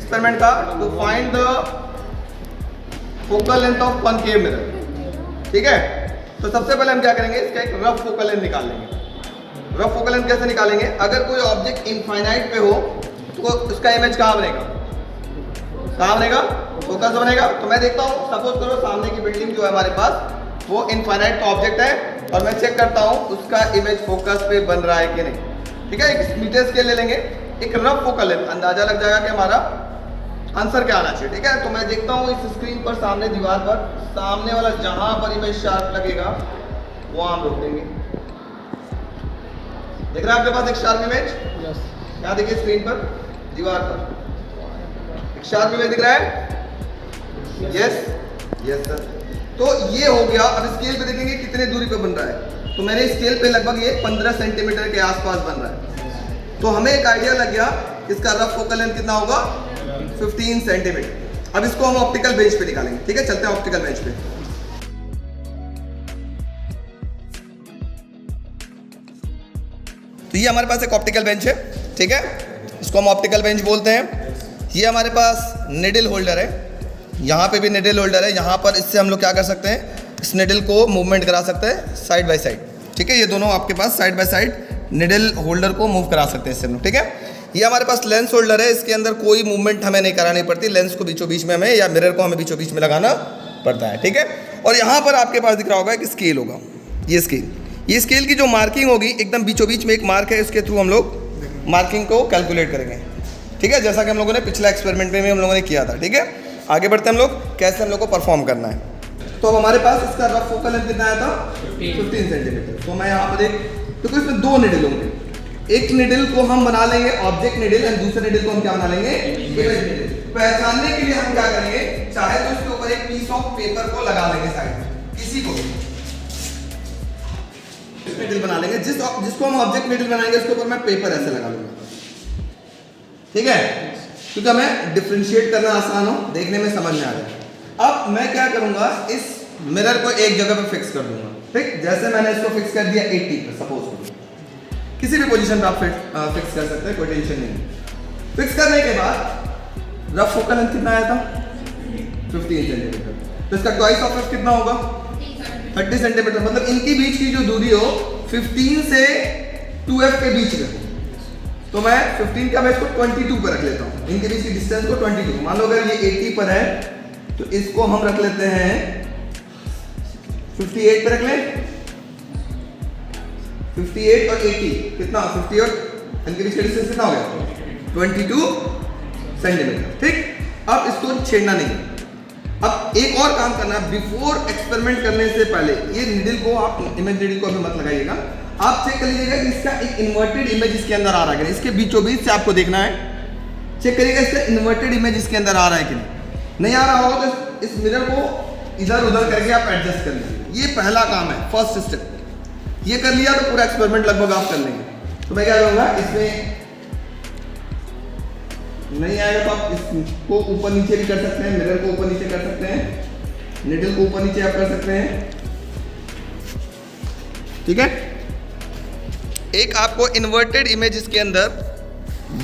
Experiment का, to find the focal length of concave mirror. ठीक है, तो सबसे पहले हम क्या करेंगे, इसका एक रफ फोकल लेंथ निकाल लेंगे। रफ फोकल लेंथ कैसे निकालेंगे, अगर कोई ऑब्जेक्ट इनफाइनाइट पे हो तो उसका इमेज कहाँ बनेगा, कहाँ बनेगा, फोकस बनेगा। तो मैं देखता हूँ, सपोज करो सामने की बिल्डिंग जो है हमारे पास वो इनफाइनाइट ऑब्जेक्ट है और मैं चेक करता हूँ उसका इमेज फोकस पे बन रहा है कि नहीं। ठीक है, एक मीटर स्केल ले लेंगे, एक रफ फोकल लेंथ, अंदाजा लग जाएगा कि हमारा आंसर क्या आना चाहिए। ठीक है, तो मैं देखता हूँ इस स्क्रीन पर सामने दीवार पर, सामने वाला जहां पर इमेज शार्प लगेगा वहां हम रोक देंगे। देख रहे हैं आपके पास एक शार्प इमेज, यहाँ देखिए स्क्रीन पर दीवार पर एक शार्प इमेज दिख रहा है। यस यस सर, तो ये हो गया। अब स्केल पे देखेंगे कितने दूरी पे बन रहा है, तो मैंने स्केल पे लगभग ये 15 सेंटीमीटर के आसपास बन रहा है। तो हमें एक आइडिया लग गया इसका रफ फोकल लेंथ कितना होगा, 15 सेंटीमीटर। अब इसको हम ऑप्टिकल बेंच पे निकालेंगे। ठीक है, चलते हैं ऑप्टिकल बेंच पे। तो ये हमारे पास एक ऑप्टिकल बेंच है। ठीक है, इसको हम ऑप्टिकल बेंच बोलते हैं। ये हमारे पास निडल होल्डर है, यहाँ पे भी निडल होल्डर है। यहाँ पर इससे हम लोग क्या कर सकते हैं, इस निडल को मूवमेंट करा सकते हैं साइड बाय साइड। ठीक है, ये दोनों आपके पास side by side needle holder को मूव करा सकते हैं इससे हम लोग। ठीक है, ये हमारे पास लेंस होल्डर है, इसके अंदर कोई मूवमेंट हमें नहीं करानी पड़ती, लेंस को बीचों बीच में हमें या मिरर को हमें बीचों बीच में लगाना पड़ता है। ठीक है, और यहाँ पर आपके पास दिख रहा होगा एक स्केल होगा, ये स्केल की जो मार्किंग होगी एकदम बीचों बीच में एक मार्क है, इसके थ्रू हम लोग मार्किंग को कैलकुलेट करेंगे। ठीक है, जैसा कि हम लोगों ने पिछला एक्सपेरिमेंट में भी हम लोगों ने किया था। ठीक है, आगे बढ़ते हैं हम लोग कैसे हम लोग को परफॉर्म करना है। तो अब हमारे पास इसका रफ फोकल लेंथ कितना आया था, 15 सेंटीमीटर। तो मैं यहाँ पर एक, तो इसमें दो निडल होंगे, एक निडल को हम बना लेंगे ऑब्जेक्ट निडल और दूसरे निडल को हम क्या बना लेंगे, इमेज निडल। पहचानने के लिए हम क्या करेंगे, चाहे तो इसके ऊपर एक पीस ऑफ पेपर को लगा लेंगे साइड में, किसी को भी निडल बना लेंगे। जिसको हम ऑब्जेक्ट निडल बनाएंगे उसके ऊपर मैं पेपर ऐसे लगा लूंगा। ठीक है, क्योंकि हमें डिफरेंशिएट करना आसान हो, देखने में समझ में आ जाए। अब मैं क्या करूंगा, इस मिरर को एक जगह पे फिक्स कर दूंगा। ठीक, जैसे मैंने इसको फिक्स कर दिया 80 पे, सपोज करो, किसी भी पोजीशन पे आप फिक्स कर सकते हैं, कोई टेंशन नहीं। फिक्स करने के बाद रफ फोकल लेंथ कितना आया था, 15 सेंटीमीटर। तो इसका ट्वाइस ऑफ एफ कितना होगा, 30 सेंटीमीटर। मतलब इनकी बीच की जो दूरी हो 15 से 2f के बीच में, तो मैं 15 का मैं इसको 22 पर रख लेता हूँ, इनके बीच की डिस्टेंस को 22। मान लो अगर ये 80 पर है तो इसको हम रख लेते हैं 58 पे रख लें। 58 और 80 कितना, 50 और इनके बीच का डिस्टेंस कितना हो गया, 22 सेंटीमीटर। ठीक, अब इसको छेड़ना नहीं। अब एक और काम करना है, बिफोर एक्सपेरिमेंट करने से पहले ये निडल को आप, इमेज निडल को अभी मत लगाइएगा, आप चेक कर लीजिएगा कि इसका एक इन्वर्टेड इमेज इसके अंदर आ रहा है कि नहीं। इसके बीचों बीच से आपको देखना है, चेक करिएगा इसका इन्वर्टेड इमेज इसके अंदर आ रहा है कि नहीं आ रहा होगा तो इस मिरर को इधर उधर करके आप एडजस्ट कर लीजिए। ये पहला काम है, फर्स्ट स्टेप। ये कर लिया तो पूरा एक्सपेरिमेंट लगभग आप कर लेंगे। तो मैं क्या करूँगा, इसमें नहीं आएगा तो आप इसको ऊपर नीचे भी कर सकते हैं, मिरर को ऊपर नीचे कर सकते हैं, निडल को ऊपर नीचे आप कर सकते हैं। ठीक है, एक आपको इन्वर्टेड इमेज इसके अंदर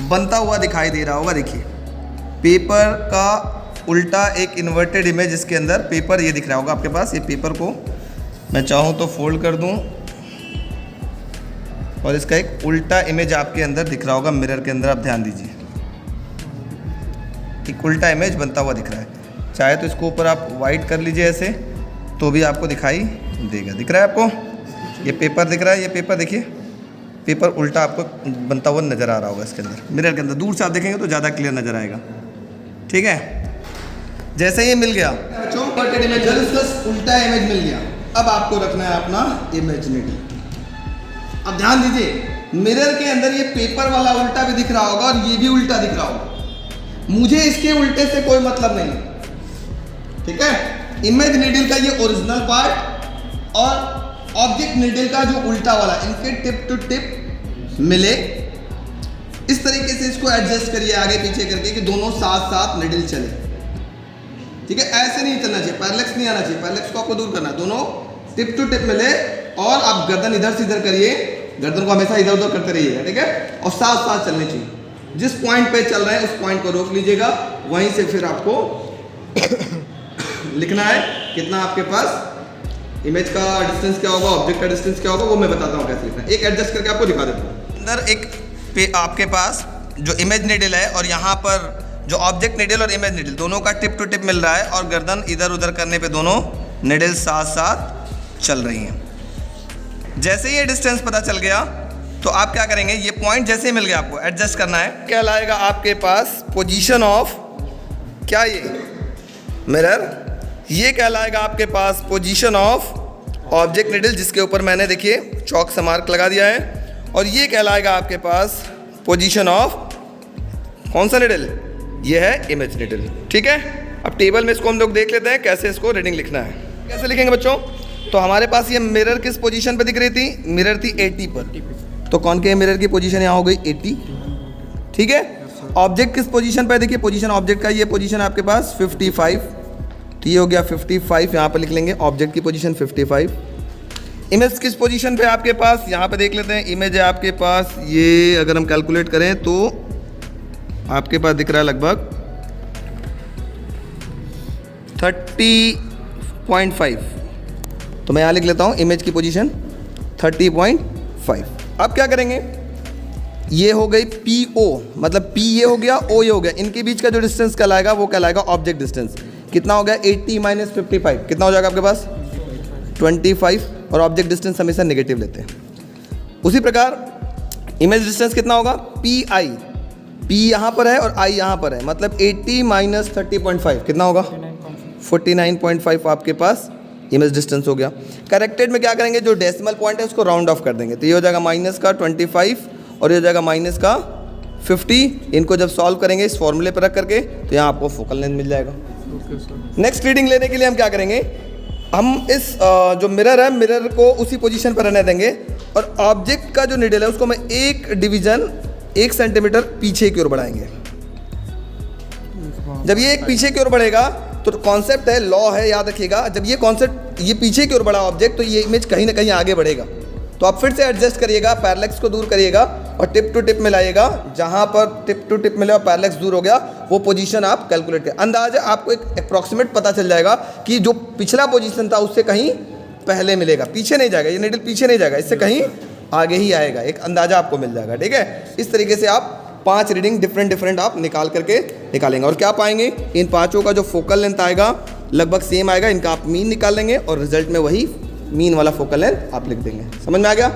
बनता हुआ दिखाई दे रहा होगा। देखिए पेपर का उल्टा एक इन्वर्टेड इमेज इसके अंदर, पेपर ये दिख रहा होगा आपके पास। ये पेपर को मैं चाहूँ तो फोल्ड कर दूँ और इसका एक उल्टा इमेज आपके अंदर दिख रहा होगा मिरर के अंदर। आप ध्यान दीजिए, एक उल्टा इमेज बनता हुआ दिख रहा है। चाहे तो इसको ऊपर आप वाइट कर लीजिए ऐसे, तो भी आपको दिखाई देगा। दिख रहा है आपको, ये पेपर दिख रहा है, ये पेपर देखिए, पेपर उल्टा आपको बनता हुआ नज़र आ रहा होगा इसके अंदर, मिरर के अंदर। दूर से आप देखेंगे तो ज़्यादा क्लियर नज़र आएगा। ठीक है, जैसे ये मिल गया उल्टा इमेज मिल गया, अब आपको रखना है अपना इमेज निडल। अब ध्यान दीजिए, मिरर के अंदर ये पेपर वाला उल्टा भी दिख रहा होगा और ये भी उल्टा दिख रहा होगा। मुझे इसके उल्टे से कोई मतलब नहीं है। ठीक है, इमेज निडल का ये ओरिजिनल पार्ट और ऑब्जेक्ट निडल का जो उल्टा वाला, इनके टिप टू टिप मिले। इस तरीके से इसको एडजस्ट करिए आगे पीछे करके कि दोनों साथ साथ निडल चले। ठीक है, ऐसे नहीं चलना चाहिए, पैरेलक्स नहीं आना चाहिए, पैरेलक्स को आपको दूर करना है। दोनों टिप टू टिप मिले और आप गर्दन इधर से इधर करिए, गर्दन को हमेशा इधर उधर करते रहिएगा। ठीक है, और साथ साथ चलनी चाहिए। जिस पॉइंट पे चल रहे हैं उस पॉइंट को रोक लीजिएगा, वहीं से फिर आपको लिखना है कितना आपके पास इमेज का डिस्टेंस क्या होगा, ऑब्जेक्ट का डिस्टेंस क्या होगा, वो मैं बताता हूँ कैसे लिखना है। एक एडजस्ट करके आपको दिखा देता हूँ। अंदर एक पे आपके पास जो इमेज निडल है और यहाँ पर जो ऑब्जेक्ट निडल और इमेज निडल दोनों का टिप टू टिप मिल रहा है और गर्दन इधर उधर करने पे दोनों निडल साथ साथ चल रही हैं। जैसे ये डिस्टेंस पता चल गया तो आप क्या करेंगे, ये पॉइंट जैसे ही मिल गया आपको एडजस्ट करना है। क्या लाएगा आपके पास पोजीशन ऑफ क्या ये मिरर, ये क्या लाएगा आपके पास पोजीशन ऑफ ऑब्जेक्ट निडल जिसके ऊपर मैंने देखिए चौक से मार्क लगा दिया है, और ये क्या लाएगा आपके पास पोजीशन ऑफ कौन सा निडल, ये है इमेज निडल। ठीक है, अब टेबल में इसको हम लोग देख लेते हैं कैसे इसको रीडिंग लिखना है। कैसे लिखेंगे बच्चों, तो हमारे पास ये मिरर किस पोजीशन पे दिख रही थी, मिरर थी 80 पर, तो कौन के मिरर की पोजीशन यहाँ हो गई 80। ठीक है, ऑब्जेक्ट किस पोजीशन पे, देखिए पोजीशन ऑब्जेक्ट का ये पोजीशन आपके पास 55, तो ये हो गया 55, यहाँ पर लिख लेंगे ऑब्जेक्ट की पोजीशन 55। इमेज किस पोजीशन पे आपके पास, यहाँ पे देख लेते हैं, इमेज है आपके पास ये, अगर हम कैलकुलेट करें तो आपके पास दिख रहा है लगभग 30.5, तो मैं यहाँ लिख लेता हूँ इमेज की पोजीशन 30.5। अब क्या करेंगे, ये हो गई PO, मतलब P ये हो गया, O ये हो गया, इनके बीच का जो डिस्टेंस कहलाएगा वो कहलाएगा ऑब्जेक्ट डिस्टेंस। कितना हो गया 80 - 55, कितना हो जाएगा आपके पास 25, और ऑब्जेक्ट डिस्टेंस हमेशा नेगेटिव लेते हैं। उसी प्रकार इमेज डिस्टेंस कितना होगा PI, P यहाँ पर है और I यहाँ पर है, मतलब 80 - 30.5 कितना होगा 49.5 आपके पास इमेज डिस्टेंस हो गया। करेक्टेड में क्या करेंगे, जो डेसिमल पॉइंट है उसको राउंड ऑफ कर देंगे, तो ये हो जाएगा माइनस का 25 और ये हो जाएगा माइनस का 50। इनको जब सॉल्व करेंगे इस फॉर्मूले पर रख करके तो यहाँ आपको फोकल लेंथ मिल जाएगा। नेक्स्ट रीडिंग लेने के लिए हम क्या करेंगे, हम इस जो मिरर है मिरर को उसी पोजीशन पर रहने देंगे, और ऑब्जेक्ट का जो निडल है उसको मैं एक डिवीजन 1 सेंटीमीटर पीछे की ओर बढ़ाएंगे। जब ये एक पीछे की ओर बढ़ेगा तो कॉन्सेप्ट है, लॉ है, याद रखिएगा, जब ये कॉन्सेप्ट ये पीछे की ओर बढ़ा ऑब्जेक्ट तो ये इमेज कहीं ना कहीं आगे बढ़ेगा। तो आप फिर से एडजस्ट करिएगा, पैरेलैक्स को दूर करिएगा और टिप टू टिप मिलाइएगा, जहाँ पर टिप टू टिप मिले और पैरेलैक्स दूर हो गया वो पोजीशन आप कैलकुलेट करें। अंदाजा आपको एक अप्रॉक्सीमेट पता चल जाएगा कि जो पिछला पोजीशन था उससे कहीं पहले मिलेगा, पीछे नहीं जाएगा, ये निडल पीछे नहीं जाएगा, इससे कहीं आगे ही आएगा, एक अंदाजा आपको मिल जाएगा। ठीक है, इस तरीके से आप 5 रीडिंग डिफरेंट आप निकाल करके निकालेंगे, और क्या पाएंगे, इन पाँचों का जो फोकल लेंथ आएगा लगभग सेम आएगा, इनका आप मीन निकाल लेंगे और रिजल्ट में वही मीन वाला फोकल लेंथ आप लिख देंगे। समझ में आ गया।